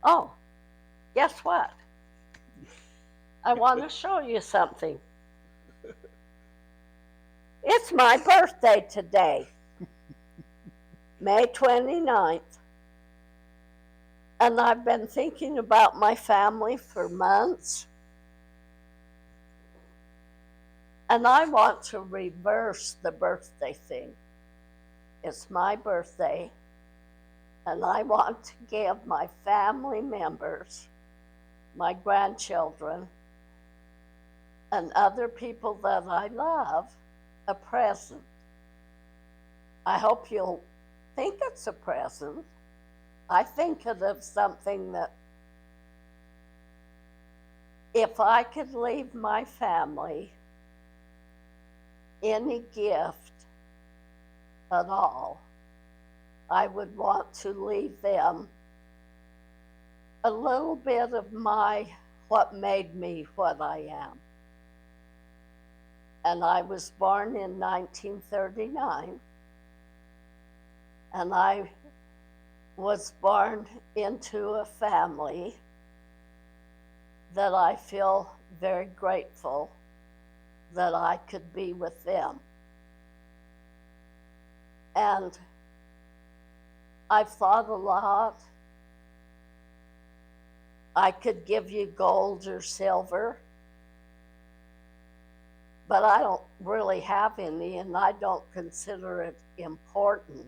Oh, guess what? I want to show you something. It's my birthday today, May 29th. And I've been thinking about my family for months. And I want to reverse the birthday thing. It's my birthday, and I want to give my family members, my grandchildren, and other people that I love a present. I hope you'll think it's a present. I think it of something that if I could leave my family any gift at all, I would want to leave them a little bit of what made me what I am. And I was born in 1939, and I was born into a family that I feel very grateful that I could be with them. And I've thought a lot. I could give you gold or silver, but I don't really have any, and I don't consider it important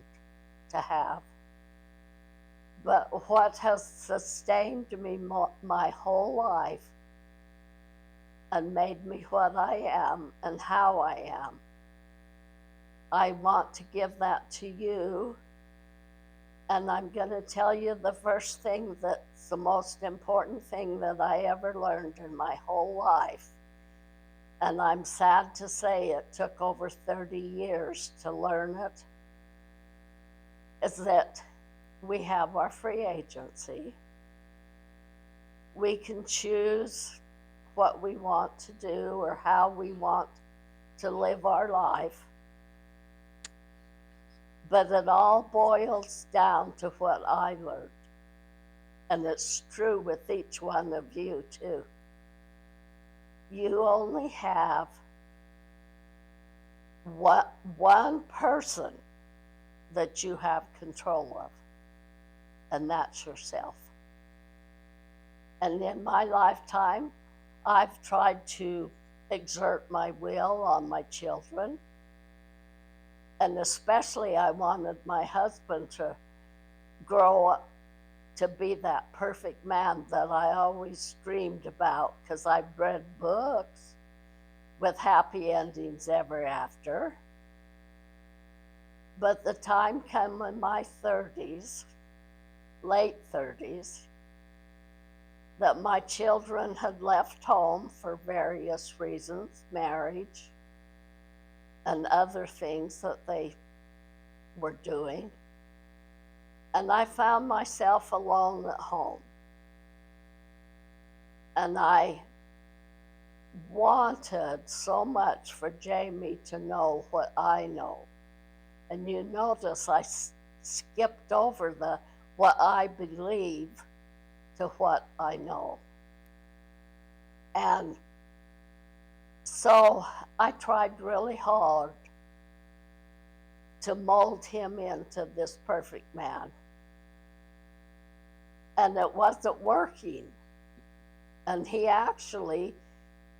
to have. But what has sustained me my whole life and made me what I am and how I am, I want to give that to you. And I'm going to tell you the first thing that's the most important thing that I ever learned in my whole life. And I'm sad to say it took over 30 years to learn it, is that we have our free agency. We can choose what we want to do or how we want to live our life. But it all boils down to what I learned. And it's true with each one of you, too. You only have one person that you have control of, and that's yourself. And in my lifetime, I've tried to exert my will on my children. And especially, I wanted my husband to grow up to be that perfect man that I always dreamed about, because I've read books with happy endings ever after. But the time came in my 30s, late 30s, that my children had left home for various reasons, marriage, and other things that they were doing. And I found myself alone at home. And I wanted so much for Jamie to know what I know. And you notice I skipped over the what I believe to what I know. And so I tried really hard to mold him into this perfect man. And it wasn't working. And he actually,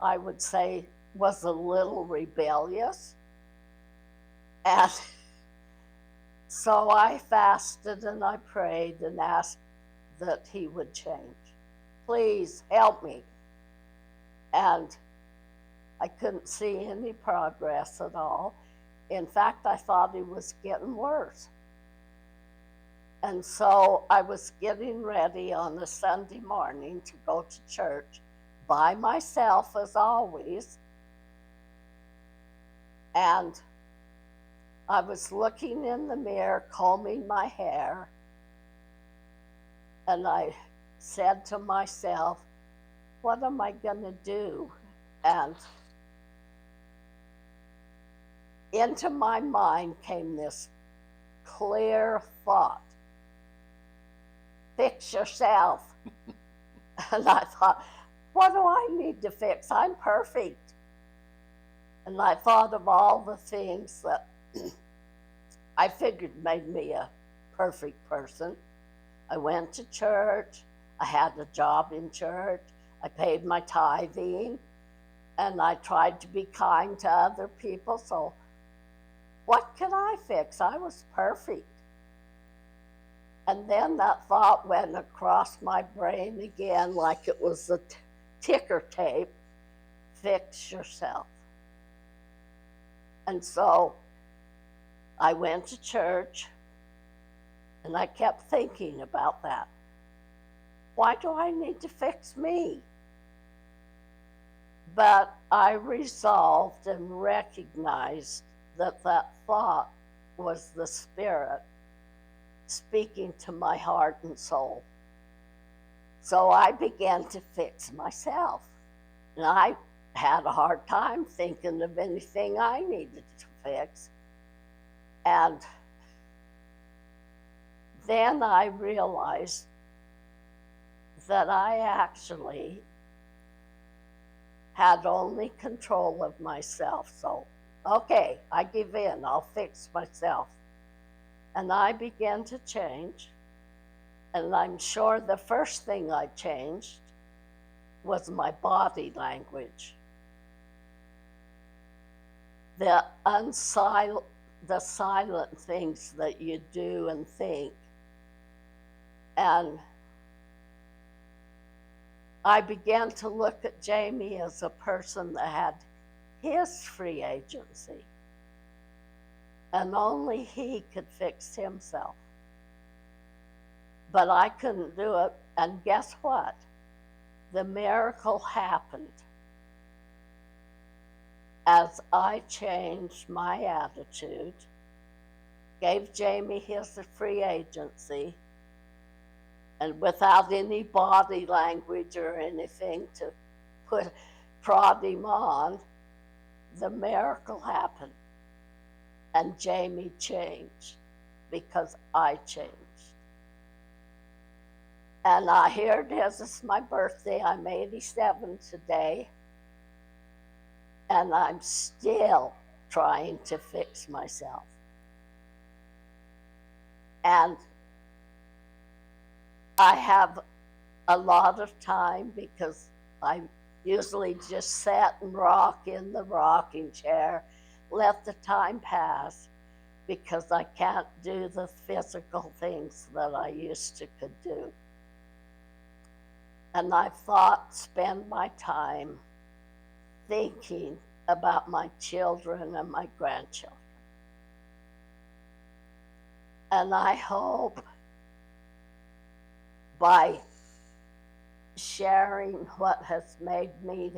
I would say, was a little rebellious. And so I fasted and I prayed and asked that he would change. Please help me. And I couldn't see any progress at all. In fact, I thought he was getting worse. And so I was getting ready on a Sunday morning to go to church by myself, as always. And I was looking in the mirror, combing my hair, and I said to myself, what am I going to do? And into my mind came this clear thought. fix yourself. And I thought, what do I need to fix? I'm perfect. And I thought of all the things that I figured made me a perfect person. I went to church. I had a job in church. I paid my tithing. And I tried to be kind to other people. So what could I fix? I was perfect. And then that thought went across my brain again like it was a ticker tape. Fix yourself. And so I went to church and I kept thinking about that. Why do I need to fix me? But I resolved and recognized that that thought was the Spirit speaking to my heart and soul. So I began to fix myself. And I had a hard time thinking of anything I needed to fix. And then I realized that I actually had only control of myself. So, okay, I give in, I'll fix myself. And I began to change. And I'm sure the first thing I changed was my body language. The silent things that you do and think. And I began to look at Jamie as a person that had his free agency. And only he could fix himself. But I couldn't do it. And guess what? The miracle happened as I changed my attitude, gave Jamie his free agency, and without any body language or anything to prod him on, the miracle happened. And Jamie changed because I changed. And here it is, it's my birthday. I'm 87 today. And I'm still trying to fix myself. And I have a lot of time because I usually just sit and rock in the rocking chair, let the time pass, because I can't do the physical things that I used to could do. And I thought, spend my time thinking about my children and my grandchildren. And I hope by sharing what has made me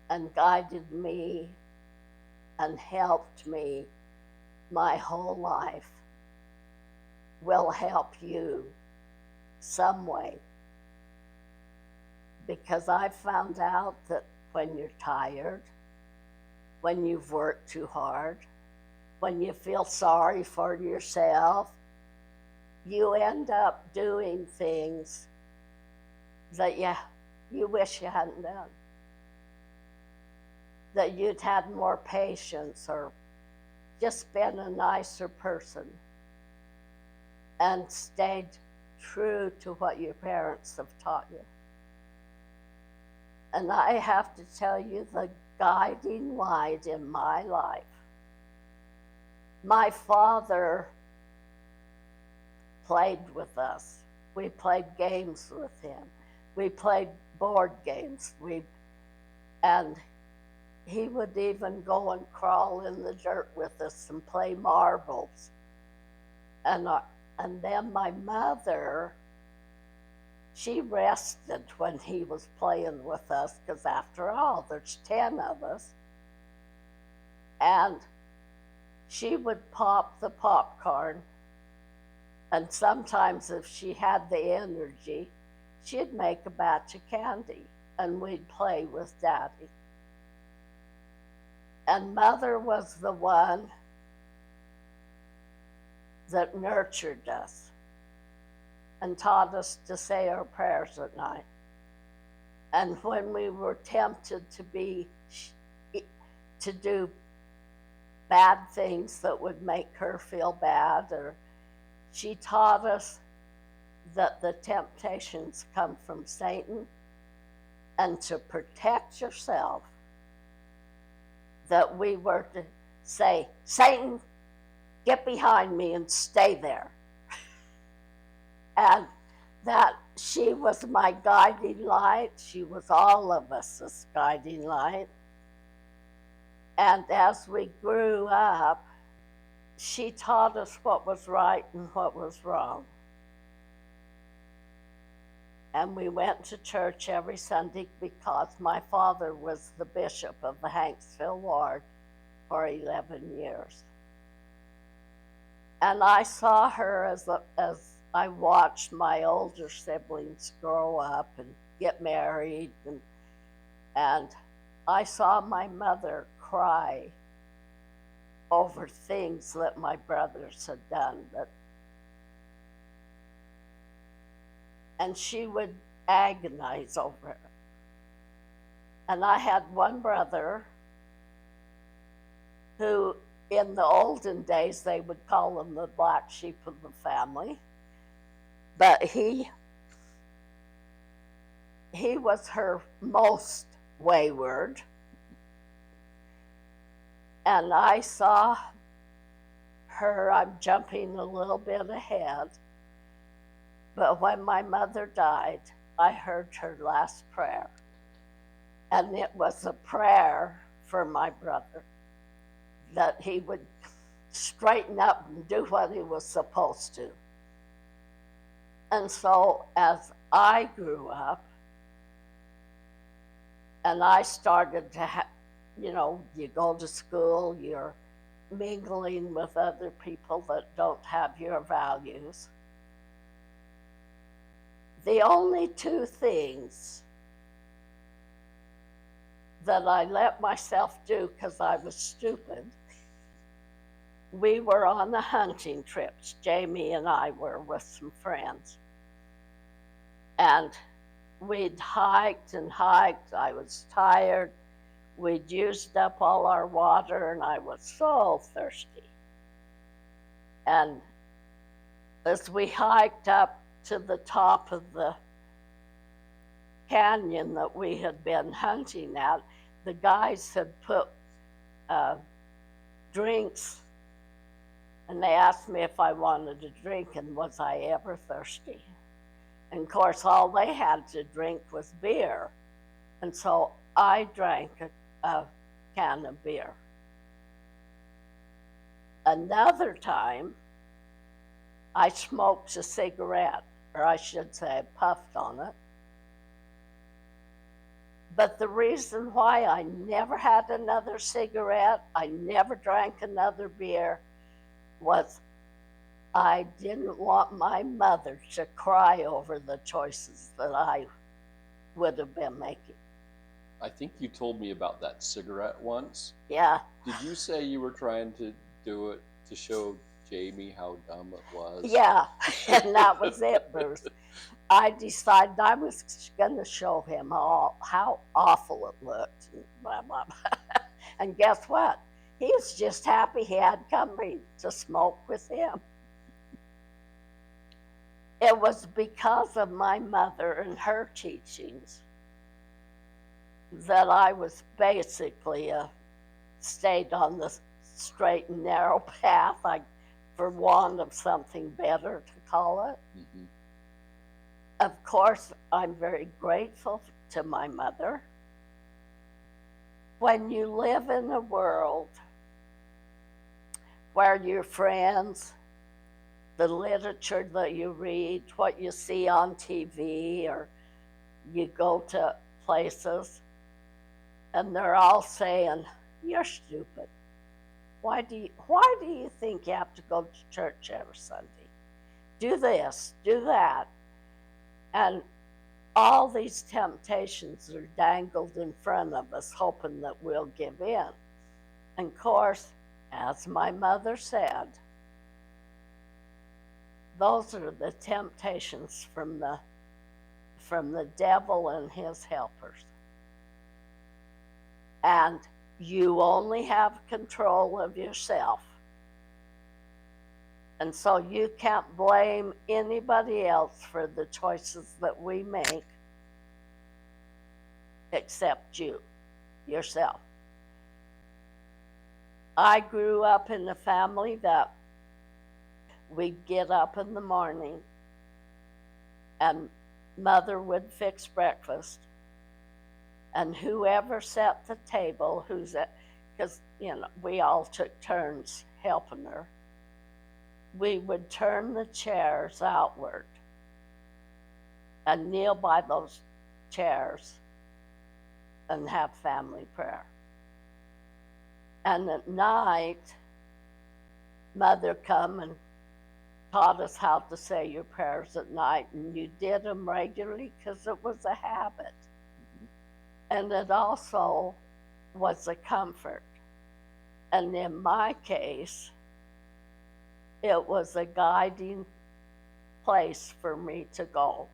and guided me and helped me my whole life will help you some way. Because I found out that when you're tired, when you've worked too hard, when you feel sorry for yourself, you end up doing things that you wish you hadn't done. That you'd had more patience or just been a nicer person and stayed true to what your parents have taught you. And I have to tell you, the guiding light in my life, my father played with us. We played games with him. We played board games. And he would even go and crawl in the dirt with us and play marbles. And then my mother, she rested when he was playing with us, because after all, there's 10 of us. And she would pop the popcorn, and sometimes if she had the energy, she'd make a batch of candy, and we'd play with Daddy. And Mother was the one that nurtured us. and taught us to say our prayers at night. And when we were tempted to do bad things that would make her feel bad, or she taught us that the temptations come from Satan, and to protect yourself, that we were to say, Satan, get behind me and stay there. And that she was my guiding light. She was all of us' guiding light. And as we grew up, she taught us what was right and what was wrong. And we went to church every Sunday because my father was the bishop of the Hanksville ward for 11 years. And I saw her as I watched my older siblings grow up and get married, and I saw my mother cry over things that my brothers had done. And she would agonize over it. And I had one brother who, in the olden days, they would call him the black sheep of the family. But he was her most wayward. And I saw her, I'm jumping a little bit ahead, but when my mother died, I heard her last prayer. And it was a prayer for my brother, that he would straighten up and do what he was supposed to. And so as I grew up, and I started to you go to school, you're mingling with other people that don't have your values. The only two things that I let myself do because I was stupid, we were on the hunting trips. Jamie and I were with some friends. And we'd hiked and hiked. I was tired. We'd used up all our water, and I was so thirsty. And as we hiked up to the top of the canyon that we had been hunting at, the guys had put drinks, and they asked me if I wanted a drink and was I ever thirsty. And of course, all they had to drink was beer. And so I drank a can of beer. Another time, I smoked a cigarette, or I should say I puffed on it. But the reason why I never had another cigarette, I never drank another beer, was I didn't want my mother to cry over the choices that I would have been making. I think you told me about that cigarette once. Yeah. Did you say you were trying to do it to show Jamie how dumb it was? Yeah, and that was it, Bruce. I decided I was going to show him how awful it looked. And blah, blah, blah. And guess what? He was just happy he had company to smoke with him. It was because of my mother and her teachings that I was basically stayed on the straight and narrow path, for want of something better to call it. Mm-hmm. Of course, I'm very grateful to my mother. When you live in a world where your friends, the literature that you read, what you see on TV, or you go to places, and they're all saying, "You're stupid. Why do you think you have to go to church every Sunday? Do this, do that." And all these temptations are dangled in front of us, hoping that we'll give in. And of course, as my mother said, those are the temptations from the devil and his helpers. And you only have control of yourself. And so you can't blame anybody else for the choices that we make except you, yourself. I grew up in a family that we'd get up in the morning and mother would fix breakfast, and whoever set the table, because we all took turns helping her, we would turn the chairs outward and kneel by those chairs and have family prayer. And at night, mother come and taught us how to say your prayers at night, and you did them regularly because it was a habit. And it also was a comfort. And in my case, it was a guiding place for me to go.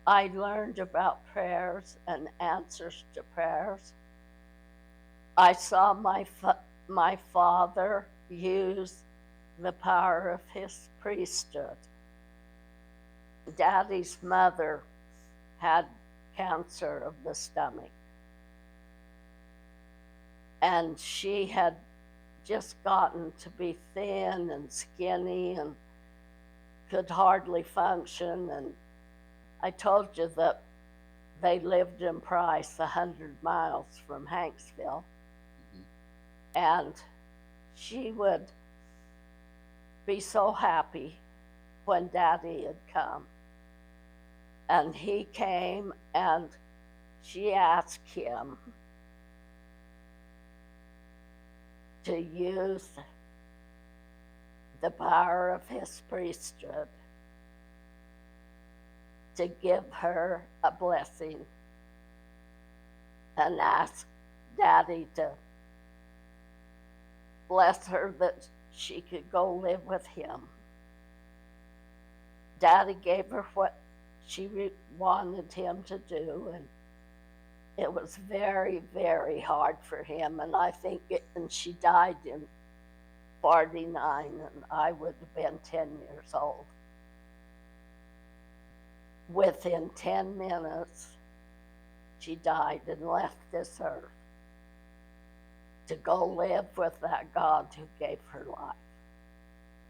I learned about prayers and answers to prayers. I saw my father use the power of his priesthood. Daddy's mother had cancer of the stomach, and she had just gotten to be thin and skinny and could hardly function. And I told you that they lived in Price, 100 miles from Hanksville. And she would be so happy when Daddy had come. And he came, and she asked him to use the power of his priesthood to give her a blessing, and ask Daddy to bless her that she could go live with him. Daddy gave her what she wanted him to do, and it was very, very hard for him. And and she died in 49, and I would have been 10 years old. Within 10 minutes, she died and left this earth to go live with that God who gave her life.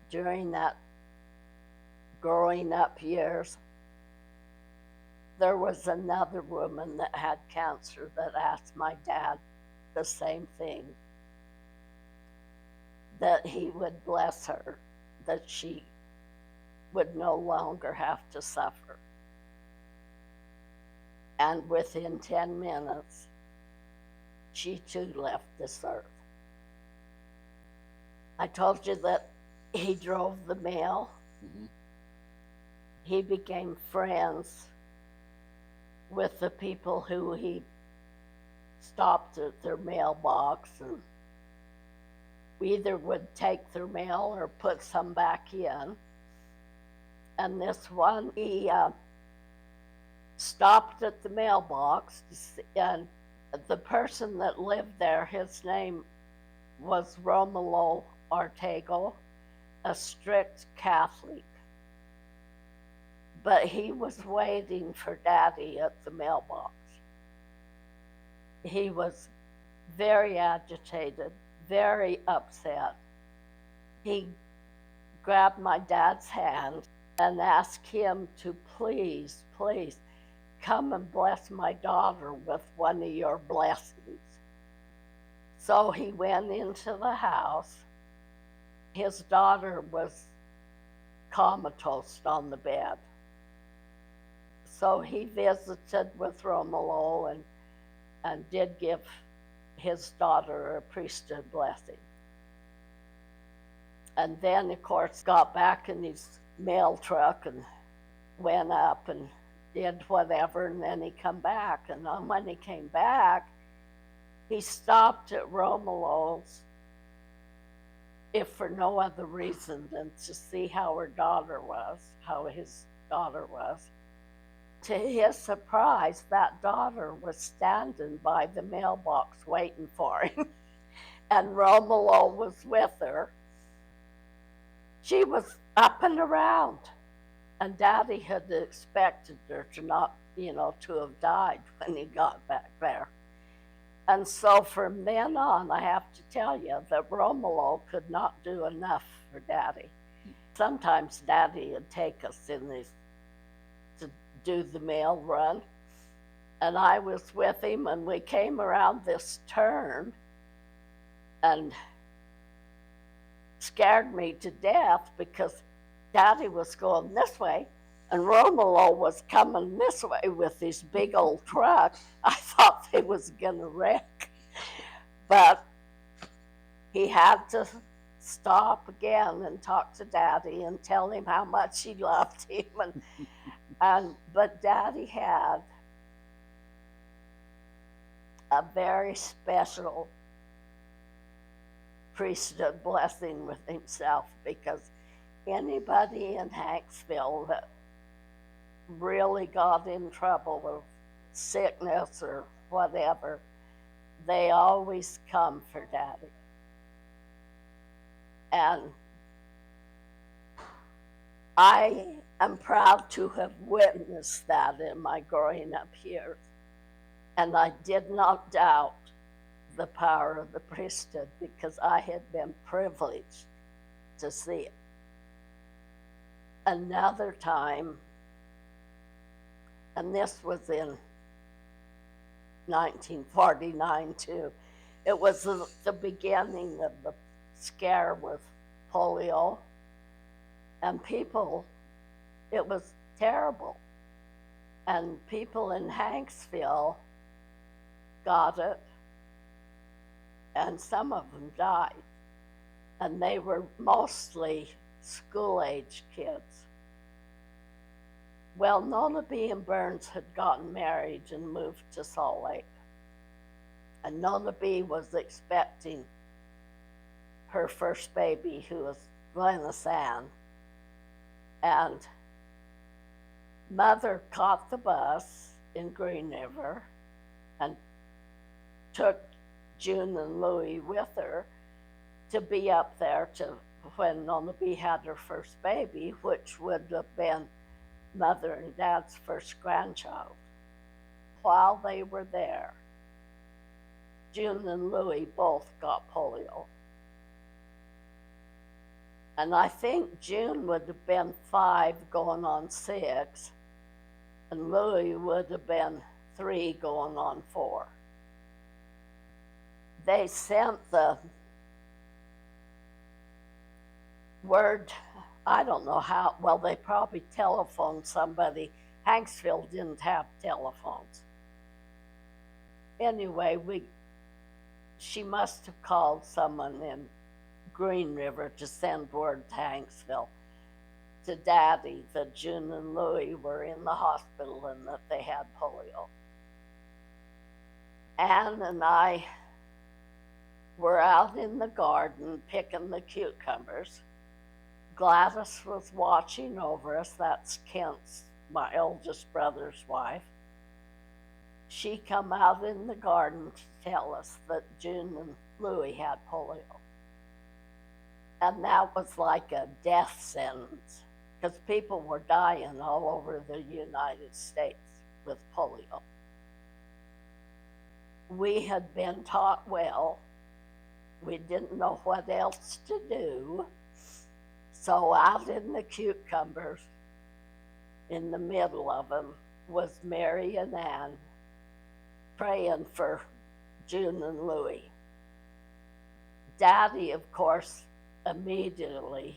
During that growing up years, there was another woman that had cancer that asked my dad the same thing, that he would bless her, that she would no longer have to suffer. And within 10 minutes, she too left this earth. I told you that he drove the mail. Mm-hmm. He became friends with the people who he stopped at their mailbox, and we either would take their mail or put some back in. And this one, he stopped at the mailbox, and the person that lived there, his name was Romalo Ortego, a strict Catholic. But he was waiting for Daddy at the mailbox. He was very agitated, very upset. He grabbed my dad's hand and asked him to please, please come and bless my daughter with one of your blessings. So he went into the house. His daughter was comatose on the bed. So he visited with Romalo and did give his daughter a priesthood blessing. And then, of course, got back in his mail truck and went up and did whatever, and then he come back. And when he came back, he stopped at Romalo's if for no other reason than to see how her daughter was, how his daughter was. To his surprise, that daughter was standing by the mailbox waiting for him, and Romalo was with her. She was up and around, and Daddy had expected her to not, to have died when he got back there. And so from then on, I have to tell you that Romalo could not do enough for Daddy. Sometimes Daddy would take us to do the mail run, and I was with him, and we came around this turn and scared me to death because Daddy was going this way and Romalo was coming this way with this big old truck. I thought they was gonna wreck, but he had to stop again and talk to Daddy and tell him how much he loved him. But Daddy had a very special priesthood blessing with himself, because anybody in Hanksville that really got in trouble with sickness or whatever, they always come for Daddy. And I am proud to have witnessed that in my growing up years. And I did not doubt the power of the priesthood because I had been privileged to see it. Another time, and this was in 1949 too, it was the beginning of the scare with polio, and people, it was terrible. And people in Hanksville got it, and some of them died. And they were mostly school-age kids. Well, Nona B. and Burns had gotten married and moved to Salt Lake. And Nona B. was expecting her first baby, who was Glenna San. And Mother caught the bus in Green River and took June and Louie with her to be up there to when Nona B. had her first baby, which would have been Mother and Dad's first grandchild. While they were there, June and Louie both got polio. And I think June would have been 5 going on 6, and Louie would have been 3 going on 4. They sent the word, I don't know how, well, they probably telephoned somebody. Hanksville didn't have telephones. Anyway, she must have called someone in Green River to send word to Hanksville to Daddy that June and Louie were in the hospital and that they had polio. Ann and I were out in the garden picking the cucumbers. Gladys was watching over us. That's Kent's, my oldest brother's wife. She come out in the garden to tell us that June and Louie had polio. And that was like a death sentence, because people were dying all over the United States with polio. We had been taught well. We didn't know what else to do. So out in the cucumbers, in the middle of them, was Mary and Ann praying for June and Louie. Daddy, of course, immediately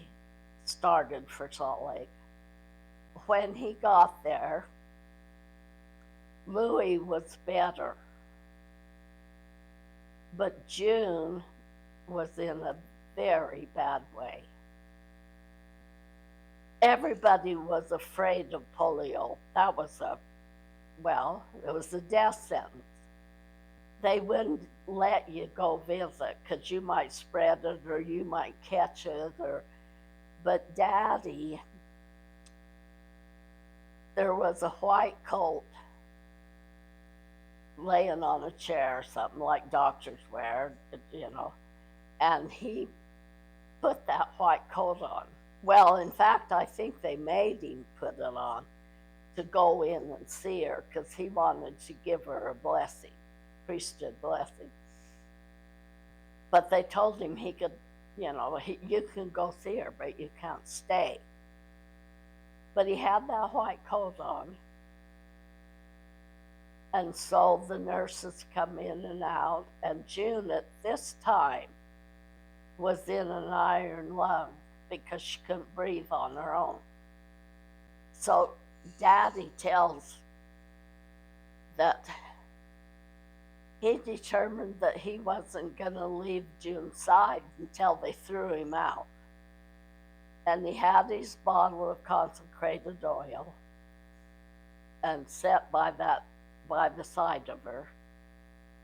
started for Salt Lake. When he got there, Louie was better, but June was in a very bad way. Everybody was afraid of polio. That was it was a death sentence. they wouldn't let you go visit because you might spread it or you might catch it. But Daddy, there was a white coat laying on a chair, something like doctors wear, and he put that white coat on. Well, in fact, I think they made him put it on to go in and see her because he wanted to give her a blessing, priesthood blessing. But they told him he could, you can go see her, but you can't stay. But he had that white coat on. And so the nurses come in and out, and June at this time was in an iron lung because she couldn't breathe on her own. So Daddy tells that he determined that he wasn't going to leave June's side until they threw him out. And he had his bottle of consecrated oil and sat by the side of her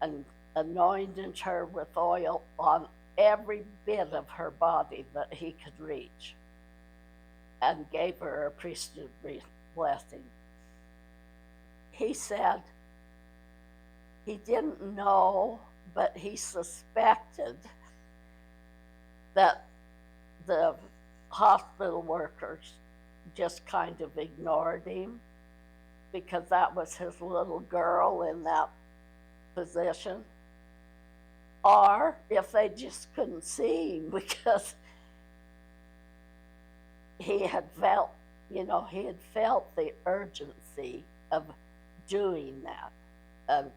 and anointed her with oil on every bit of her body that he could reach and gave her a priesthood blessing. He said he didn't know, but he suspected that the hospital workers just kind of ignored him because that was his little girl in that position. Or if they just couldn't see him because he had felt the urgency of doing that. And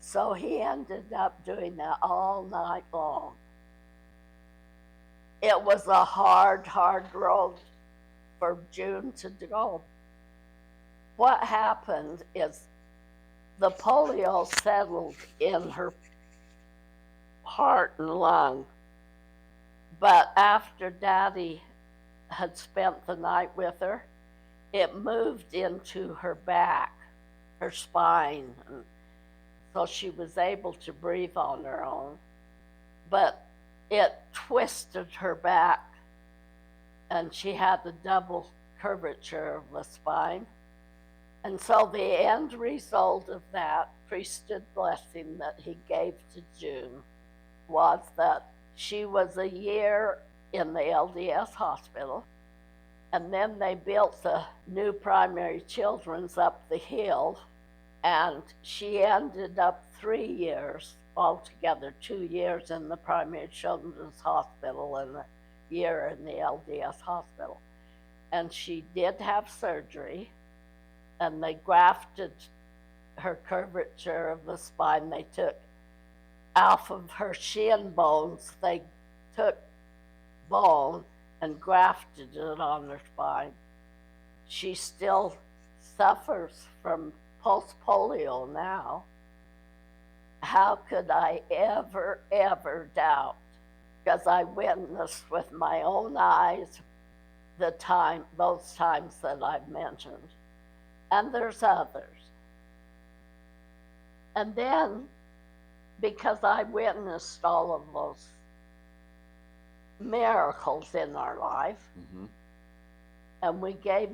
so he ended up doing that all night long. It was a hard, hard road for June to go. What happened is the polio settled in her heart and lung. But after Daddy had spent the night with her, it moved into her back, her spine, and so she was able to breathe on her own. But it twisted her back, and she had a double curvature of the spine. And so the end result of that priesthood blessing that he gave to June was that she was a year in the LDS hospital, and then they built the new primary children's up the hill, and she ended up 3 years altogether, 2 years in the primary children's hospital and a year in the LDS hospital. And she did have surgery, and they grafted her curvature of the spine. They took off of her shin bones, they took bone and grafted it on her spine. She still suffers from post-polio now. How could I ever, ever doubt? Because I witnessed with my own eyes those times that I've mentioned. And there's others. And then, because I witnessed all of those miracles in our life, and we give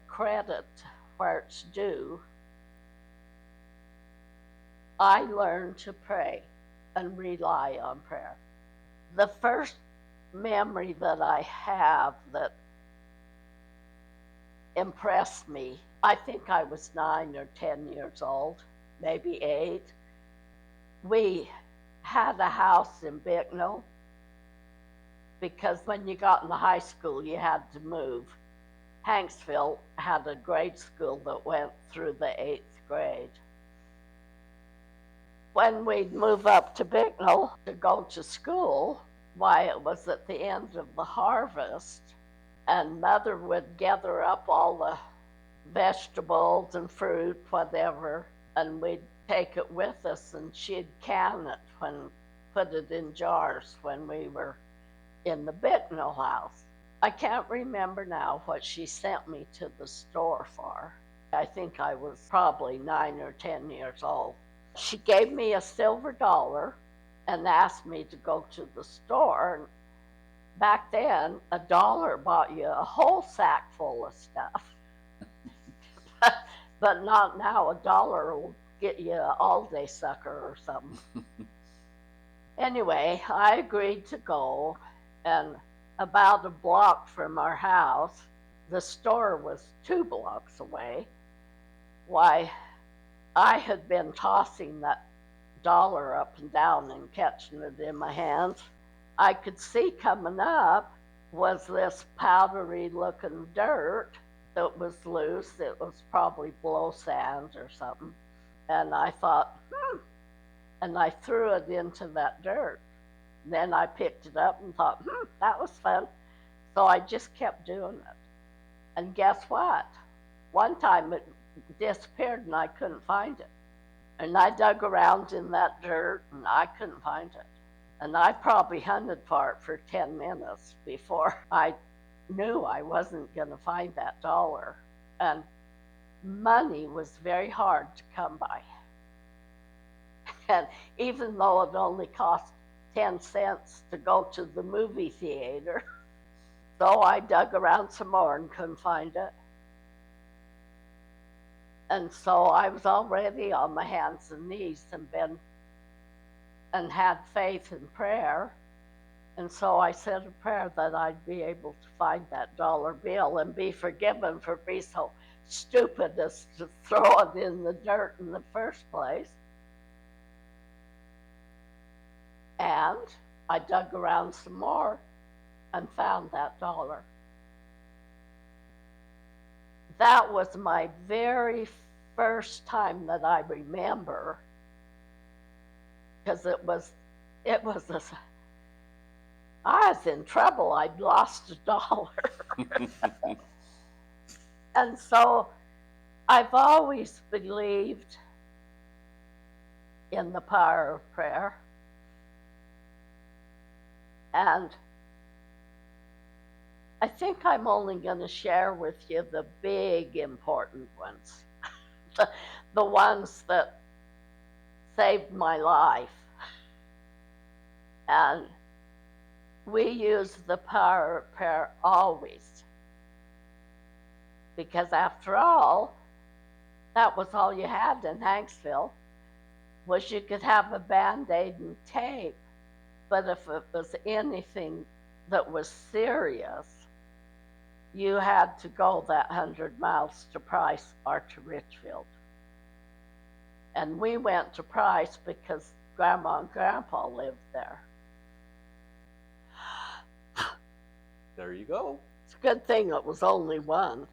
credit where it's due, I learned to pray and rely on prayer. The first memory that I have that impressed me, I think I was 9 or 10 years old, maybe 8. We had a house in Bicknell because when you got into high school, you had to move. Hanksville had a grade school that went through the 8th grade. When we'd move up to Bicknell to go to school, why, it was at the end of the harvest, and Mother would gather up all the vegetables and fruit, whatever, and we'd take it with us, and she'd can it put it in jars when we were in the Bicknell house. I can't remember now what she sent me to the store for. I think I was probably 9 or 10 years old. she gave me a silver dollar and asked me to go to the store. And back then, a dollar bought you a whole sack full of stuff. But not now. A dollar will get you an all-day sucker or something. Anyway, I agreed to go, and about a block from our house, the store was 2 blocks away. Why, I had been tossing that dollar up and down and catching it in my hands. I could see coming up was this powdery looking dirt that was loose. It was probably blow sand or something. And I thought, and I threw it into that dirt. Then I picked it up and thought, that was fun. So I just kept doing it. And guess what? One time it disappeared and I couldn't find it. And I dug around in that dirt and I couldn't find it. And I probably hunted for it for 10 minutes before I knew I wasn't going to find that dollar. And money was very hard to come by. And even though it only cost 10 cents to go to the movie theater, so I dug around some more and couldn't find it. And so I was already on my hands and knees and had faith in prayer. And so I said a prayer that I'd be able to find that dollar bill and be forgiven for being so stupid as to throw it in the dirt in the first place. And I dug around some more and found that dollar. That was my very first time that I remember, because I was in trouble. I'd lost a dollar. And so I've always believed in the power of prayer. And I think I'm only going to share with you the big important ones, the ones that saved my life. And we use the power of prayer always, because after all, that was all you had in Hanksville, was you could have a Band-Aid and tape. But if it was anything that was serious, you had to go that 100 miles to Price or to Richfield. And we went to Price because Grandma and Grandpa lived there. There you go. It's a good thing it was only one.